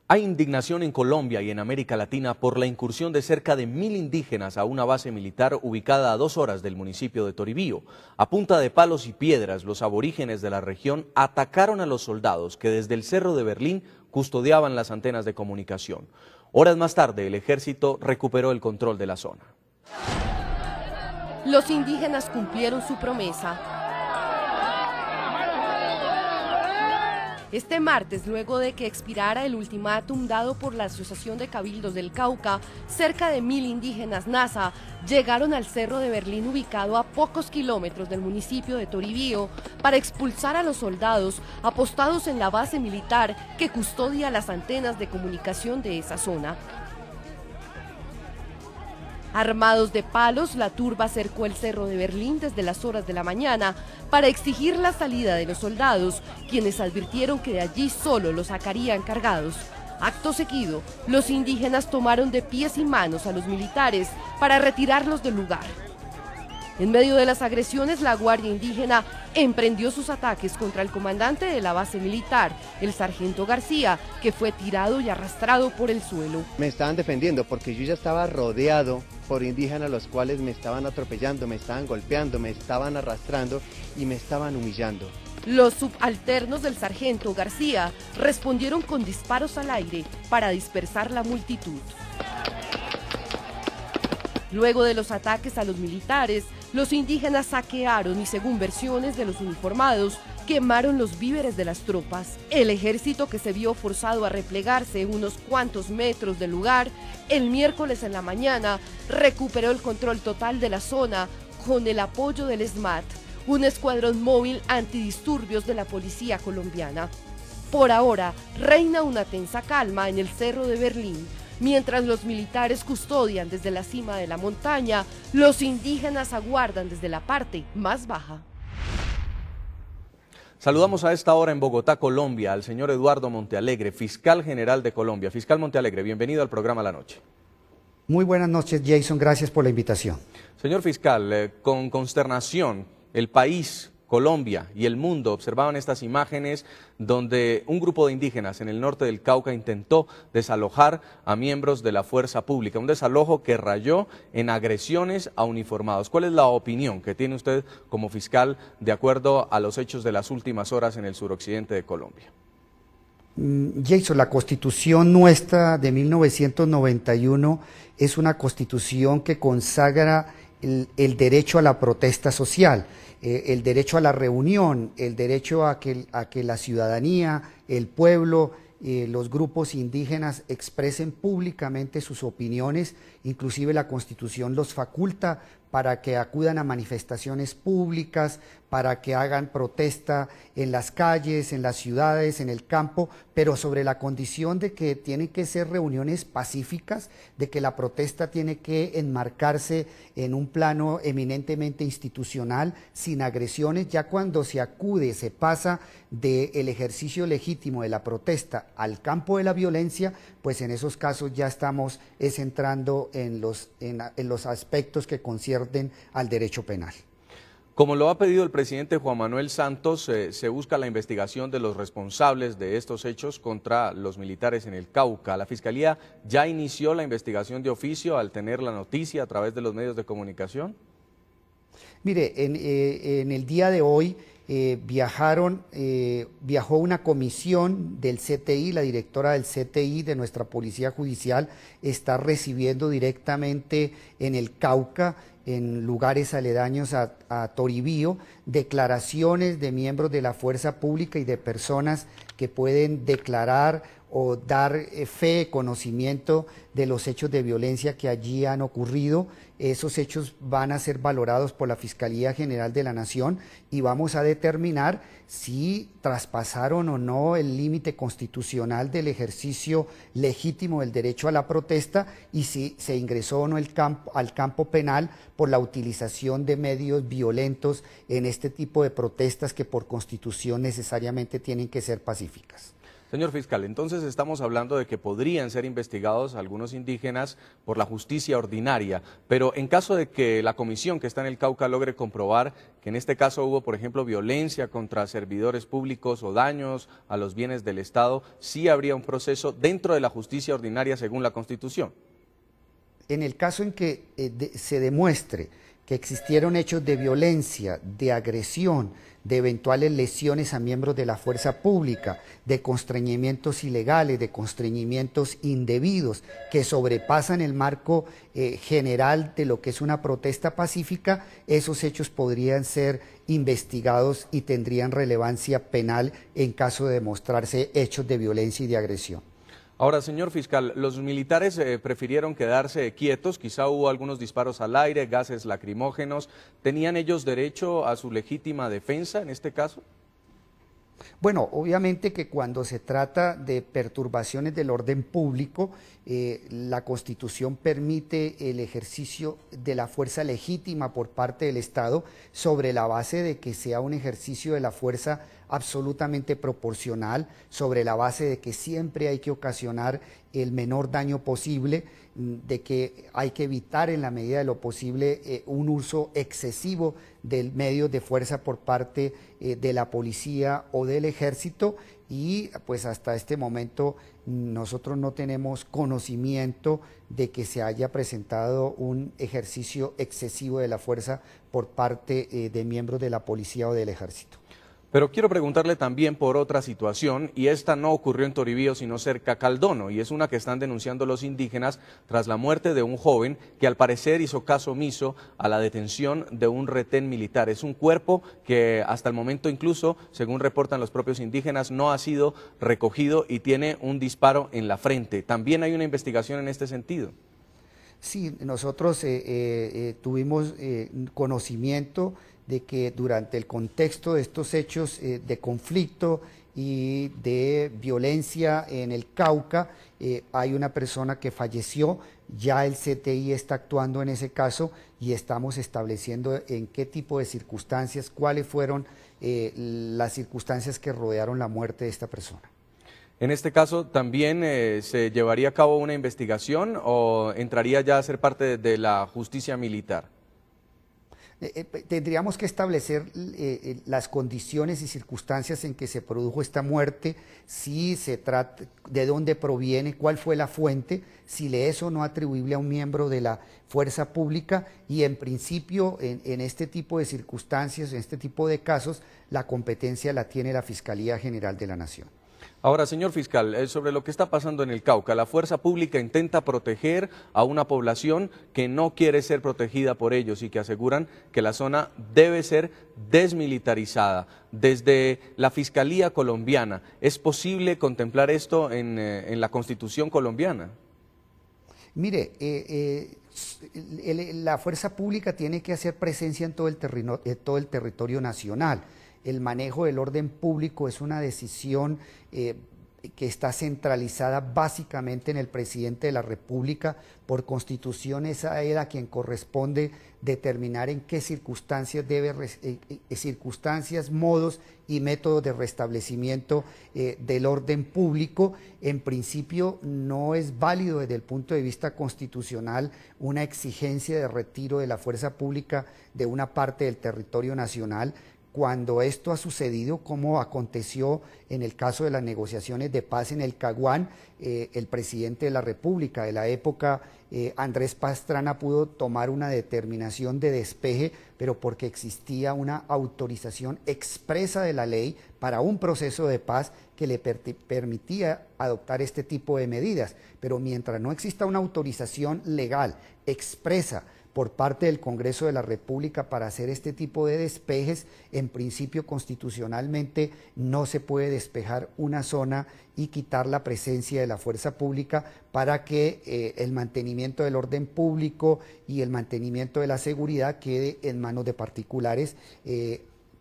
Hay indignación en Colombia y en América Latina por la incursión de cerca de 1000 indígenas a una base militar ubicada a 2 horas del municipio de Toribío. A punta de palos y piedras, los aborígenes de la región atacaron a los soldados que desde el Cerro de Berlín custodiaban las antenas de comunicación. Horas más tarde, el ejército recuperó el control de la zona. Los indígenas cumplieron su promesa. Este martes, luego de que expirara el ultimátum dado por la Asociación de Cabildos del Cauca, cerca de 1000 indígenas NASA llegaron al Cerro de Berlín, ubicado a pocos kilómetros del municipio de Toribío, para expulsar a los soldados apostados en la base militar que custodia las antenas de comunicación de esa zona. Armados de palos, la turba cercó el Cerro de Berlín desde las horas de la mañana para exigir la salida de los soldados, quienes advirtieron que de allí solo los sacarían cargados. Acto seguido, los indígenas tomaron de pies y manos a los militares para retirarlos del lugar. En medio de las agresiones, la Guardia Indígena emprendió sus ataques contra el comandante de la base militar, el sargento García, que fue tirado y arrastrado por el suelo. Me estaban defendiendo porque yo ya estaba rodeado por indígenas, los cuales me estaban atropellando, me estaban golpeando, me estaban arrastrando y me estaban humillando. Los subalternos del sargento García respondieron con disparos al aire para dispersar la multitud. Luego de los ataques a los militares, los indígenas saquearon y, según versiones de los uniformados, quemaron los víveres de las tropas. El ejército, que se vio forzado a replegarse unos cuantos metros del lugar, el miércoles en la mañana recuperó el control total de la zona con el apoyo del SMAT, un escuadrón móvil antidisturbios de la policía colombiana. Por ahora, reina una tensa calma en el Cerro de Berlín. Mientras los militares custodian desde la cima de la montaña, los indígenas aguardan desde la parte más baja. Saludamos a esta hora en Bogotá, Colombia, al señor Eduardo Montealegre, fiscal general de Colombia. Fiscal Montealegre, bienvenido al programa La Noche. Muy buenas noches, Jason, gracias por la invitación. Señor fiscal, con consternación, el país, Colombia y el mundo observaban estas imágenes donde un grupo de indígenas en el norte del Cauca intentó desalojar a miembros de la fuerza pública, un desalojo que rayó en agresiones a uniformados. ¿Cuál es la opinión que tiene usted como fiscal de acuerdo a los hechos de las últimas horas en el suroccidente de Colombia? Jason, la Constitución nuestra de 1991 es una Constitución que consagra el derecho a la protesta social, el derecho a la reunión, el derecho a que la ciudadanía, el pueblo, los grupos indígenas expresen públicamente sus opiniones. Inclusive la Constitución los faculta para que acudan a manifestaciones públicas, para que hagan protesta en las calles, en las ciudades, en el campo, pero sobre la condición de que tienen que ser reuniones pacíficas, de que la protesta tiene que enmarcarse en un plano eminentemente institucional, sin agresiones. Ya cuando se acude, se pasa del ejercicio legítimo de la protesta al campo de la violencia, pues en esos casos ya estamos entrando en los aspectos que conciernen al derecho penal. Como lo ha pedido el presidente Juan Manuel Santos, se busca la investigación de los responsables de estos hechos contra los militares en el Cauca. La Fiscalía ya inició la investigación de oficio al tener la noticia a través de los medios de comunicación. Mire, en el día de hoy viajó una comisión del CTI, la directora del CTI de nuestra Policía Judicial está recibiendo directamente en el Cauca, en lugares aledaños a Toribío, declaraciones de miembros de la fuerza pública y de personas que pueden declarar o dar fe, conocimiento de los hechos de violencia que allí han ocurrido. Esos hechos van a ser valorados por la Fiscalía General de la Nación y vamos a determinar si traspasaron o no el límite constitucional del ejercicio legítimo del derecho a la protesta y si se ingresó o no al campo penal por la utilización de medios violentos en este tipo de protestas que por constitución necesariamente tienen que ser pacíficas. Señor fiscal, entonces estamos hablando de que podrían ser investigados algunos indígenas por la justicia ordinaria, pero en caso de que la comisión que está en el Cauca logre comprobar que en este caso hubo, por ejemplo, violencia contra servidores públicos o daños a los bienes del Estado, sí habría un proceso dentro de la justicia ordinaria según la Constitución. En el caso en que se demuestre que existieron hechos de violencia, de agresión, de eventuales lesiones a miembros de la fuerza pública, de constreñimientos ilegales, de constreñimientos indebidos que sobrepasan el marco general de lo que es una protesta pacífica, esos hechos podrían ser investigados y tendrían relevancia penal en caso de demostrarse hechos de violencia y de agresión. Ahora, señor fiscal, los militares prefirieron quedarse quietos, quizá hubo algunos disparos al aire, gases lacrimógenos. ¿Tenían ellos derecho a su legítima defensa en este caso? Bueno, obviamente que cuando se trata de perturbaciones del orden público, la Constitución permite el ejercicio de la fuerza legítima por parte del Estado sobre la base de que sea un ejercicio de la fuerza absolutamente proporcional, sobre la base de que siempre hay que ocasionar el menor daño posible, de que hay que evitar en la medida de lo posible un uso excesivo del medio de fuerza por parte de la policía o del ejército, y pues hasta este momento nosotros no tenemos conocimiento de que se haya presentado un ejercicio excesivo de la fuerza por parte de miembros de la policía o del ejército. Pero quiero preguntarle también por otra situación, y esta no ocurrió en Toribío, sino cerca a Caldono, y es una que están denunciando los indígenas tras la muerte de un joven que al parecer hizo caso omiso a la detención de un retén militar. Es un cuerpo que hasta el momento incluso, según reportan los propios indígenas, no ha sido recogido y tiene un disparo en la frente. ¿También hay una investigación en este sentido? Sí, nosotros tuvimos conocimiento de que durante el contexto de estos hechos de conflicto y de violencia en el Cauca, hay una persona que falleció. Ya el CTI está actuando en ese caso y estamos estableciendo en qué tipo de circunstancias, cuáles fueron las circunstancias que rodearon la muerte de esta persona. En este caso, ¿también se llevaría a cabo una investigación o entraría ya a ser parte de la justicia militar? Tendríamos que establecer las condiciones y circunstancias en que se produjo esta muerte, si se trata, de dónde proviene, cuál fue la fuente, si le es o no atribuible a un miembro de la fuerza pública, y en principio en este tipo de circunstancias, en este tipo de casos, la competencia la tiene la Fiscalía General de la Nación. Ahora, señor fiscal, sobre lo que está pasando en el Cauca, la fuerza pública intenta proteger a una población que no quiere ser protegida por ellos y que aseguran que la zona debe ser desmilitarizada. Desde la Fiscalía colombiana, ¿es posible contemplar esto en la Constitución colombiana? Mire, la fuerza pública tiene que hacer presencia en todo el territorio nacional. El manejo del orden público es una decisión que está centralizada básicamente en el presidente de la República. Por Constitución es a él a quien corresponde determinar en qué circunstancias modos y métodos de restablecimiento del orden público. En principio no es válido desde el punto de vista constitucional una exigencia de retiro de la fuerza pública de una parte del territorio nacional. Cuando esto ha sucedido, como aconteció en el caso de las negociaciones de paz en el Caguán, el presidente de la República de la época, Andrés Pastrana, pudo tomar una determinación de despeje, pero porque existía una autorización expresa de la ley para un proceso de paz que le permitía adoptar este tipo de medidas. Pero mientras no exista una autorización legal expresa por parte del Congreso de la República para hacer este tipo de despejes, en principio constitucionalmente no se puede despejar una zona y quitar la presencia de la fuerza pública para que el mantenimiento del orden público y el mantenimiento de la seguridad quede en manos de particulares,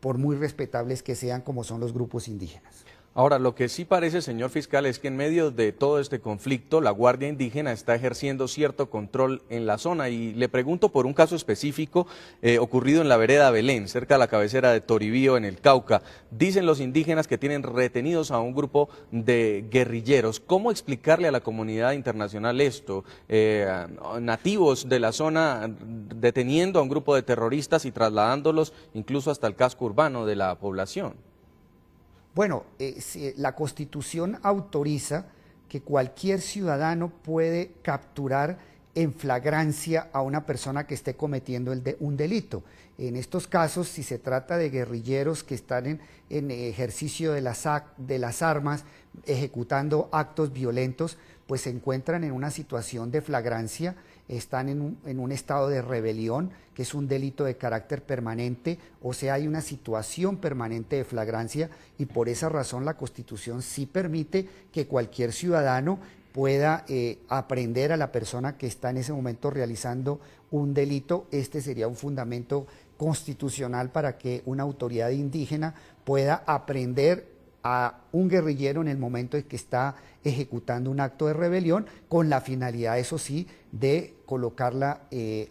por muy respetables que sean como son los grupos indígenas. Ahora, lo que sí parece, señor fiscal, es que en medio de todo este conflicto, la Guardia Indígena está ejerciendo cierto control en la zona. Y le pregunto por un caso específico ocurrido en la vereda Belén, cerca de la cabecera de Toribío, en el Cauca. Dicen los indígenas que tienen retenidos a un grupo de guerrilleros. ¿Cómo explicarle a la comunidad internacional esto? Nativos de la zona deteniendo a un grupo de terroristas y trasladándolos incluso hasta el casco urbano de la población. Bueno, la Constitución autoriza que cualquier ciudadano puede capturar en flagrancia a una persona que esté cometiendo un delito. En estos casos, si se trata de guerrilleros que están en ejercicio de las armas, ejecutando actos violentos, pues se encuentran en una situación de flagrancia, están en un estado de rebelión, que es un delito de carácter permanente, o sea, hay una situación permanente de flagrancia, y por esa razón la Constitución sí permite que cualquier ciudadano pueda aprehender a la persona que está en ese momento realizando un delito. Este sería un fundamento constitucional para que una autoridad indígena pueda aprehender a un guerrillero en el momento en que está ejecutando un acto de rebelión, con la finalidad, eso sí, de colocarla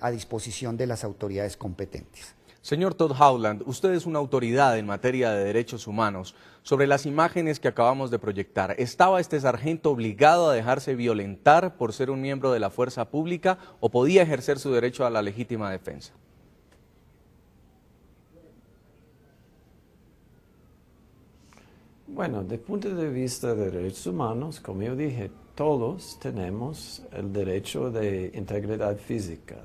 a disposición de las autoridades competentes. Señor Todd Howland, usted es una autoridad en materia de derechos humanos. Sobre las imágenes que acabamos de proyectar, ¿estaba este sargento obligado a dejarse violentar por ser un miembro de la fuerza pública o podía ejercer su derecho a la legítima defensa? Bueno, desde el punto de vista de derechos humanos, como yo dije, todos tenemos el derecho de integridad física.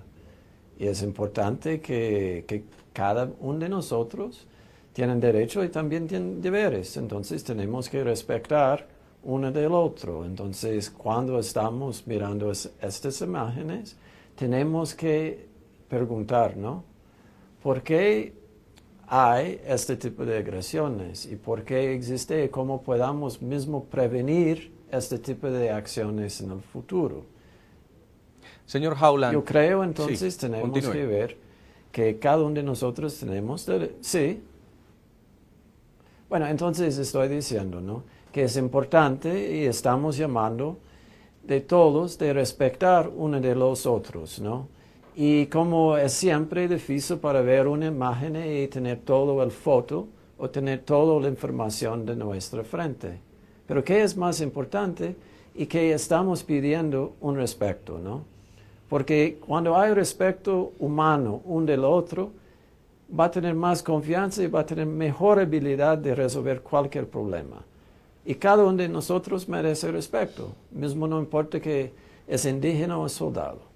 Y es importante que cada uno de nosotros tiene derecho y también tiene deberes. Entonces tenemos que respetar uno del otro. Entonces cuando estamos mirando estas imágenes, tenemos que preguntar, ¿no? ¿Por qué hay este tipo de agresiones y por qué existe y cómo podamos mismo prevenir este tipo de acciones en el futuro? Señor Howland. Yo creo entonces sí, tenemos continúe. que ver que cada uno de nosotros tenemos, sí. Bueno, entonces estoy diciendo, ¿no?, que es importante y estamos llamando de todos de respetar uno de los otros, ¿no? Y como es siempre difícil para ver una imagen y tener toda la foto o tener toda la información de nuestra frente. Pero ¿qué es más importante? Y que estamos pidiendo un respeto, ¿no? Porque cuando hay respeto humano uno del otro, va a tener más confianza y va a tener mejor habilidad de resolver cualquier problema. Y cada uno de nosotros merece respeto, mismo no importa que es indígena o soldado.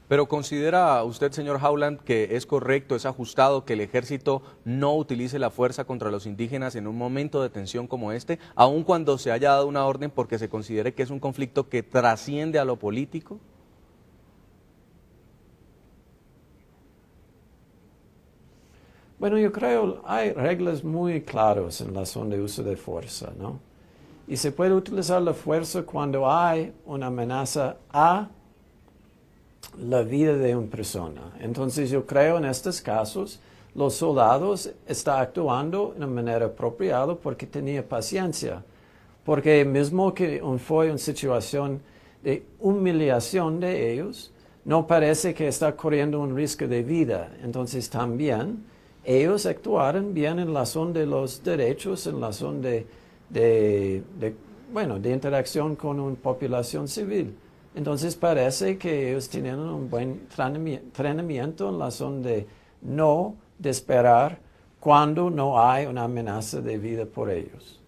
Pero ¿considera usted, señor Howland, que es correcto, es ajustado que el ejército no utilice la fuerza contra los indígenas en un momento de tensión como este, aun cuando se haya dado una orden porque se considere que es un conflicto que trasciende a lo político? Bueno, yo creo que hay reglas muy claras en la zona de uso de fuerza, ¿no? Y se puede utilizar la fuerza cuando hay una amenaza a la vida de una persona. Entonces yo creo en estos casos los soldados están actuando de una manera apropiada porque tenía paciencia. Porque mismo que fue una situación de humillación de ellos, no parece que está corriendo un riesgo de vida. Entonces también ellos actuaron bien en la zona de los derechos, en la zona de interacción con una población civil. Entonces parece que ellos tienen un buen entrenamiento en la zona de no esperar cuando no hay una amenaza de vida por ellos.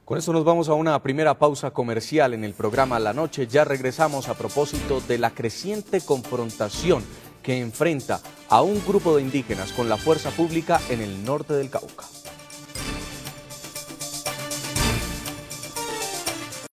Con eso nos vamos a una primera pausa comercial en el programa La Noche. Ya regresamos a propósito de la creciente confrontación que enfrenta a un grupo de indígenas con la fuerza pública en el norte del Cauca.